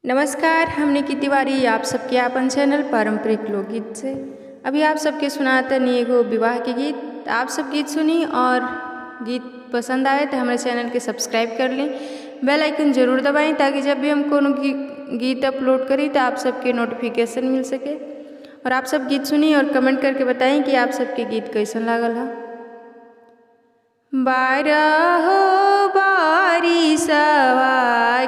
नमस्कार, हम निकी तिवारी आप सबके आपन चैनल पारंपरिक लोकगीत से अभी आप सबके सुनाते नहीं एगो विवाह के गीत। आप सब गीत सुनी और गीत पसंद आए तो हमारे चैनल के सब्सक्राइब कर लें, बेल आइकन ज़रूर दबाएं ताकि जब भी हम कोनो गीत अपलोड करें तो आप सबके नोटिफिकेशन मिल सके। और आप सब गीत सुनी और कमेंट करके बताएं कि आप सबके गीत कैसन लागल है। बारहो बारिशवा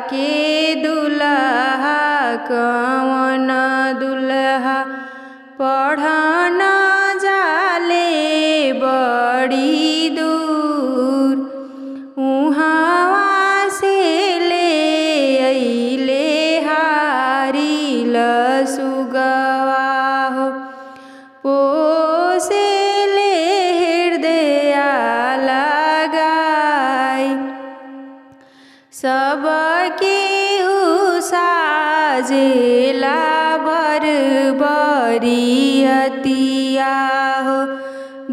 के दुल्हा कवन दुल्हा पढ़न जाले बड़ी दूर, उहाँ से ले अइले हारी लसुगवा हो, पोसे ले हृदया लगाई, सबके साजेला बर बरियतिया हो,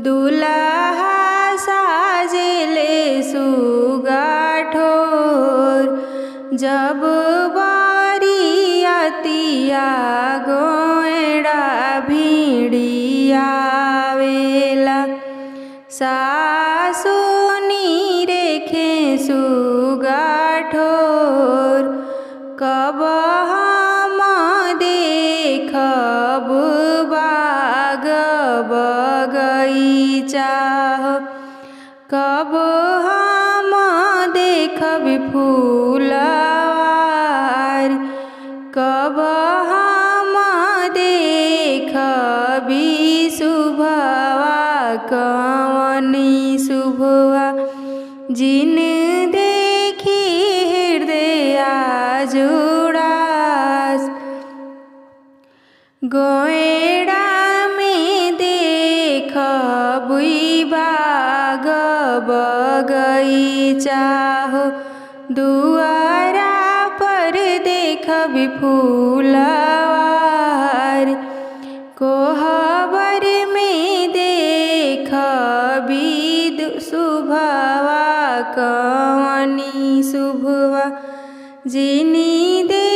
दुल्हा साजेले सुगा ठोर, जब बरियतिया गोएड़ा भिड़िया वेला, सासुनी रेखे सुगा ठोर, कब हम देखब बाग बगीचा हो, कब हम देखब फूलवार, कब हम देखबी शुभवा कवनी शुभवा, जिन देखी हृदया जुड़ास, गोएड़ा में देखबी बाग बगीचा हो, दुआरा पर देखबी फूलवार, कोहबर में देखबी शुभवा कवनी शुभवा, जिनी दे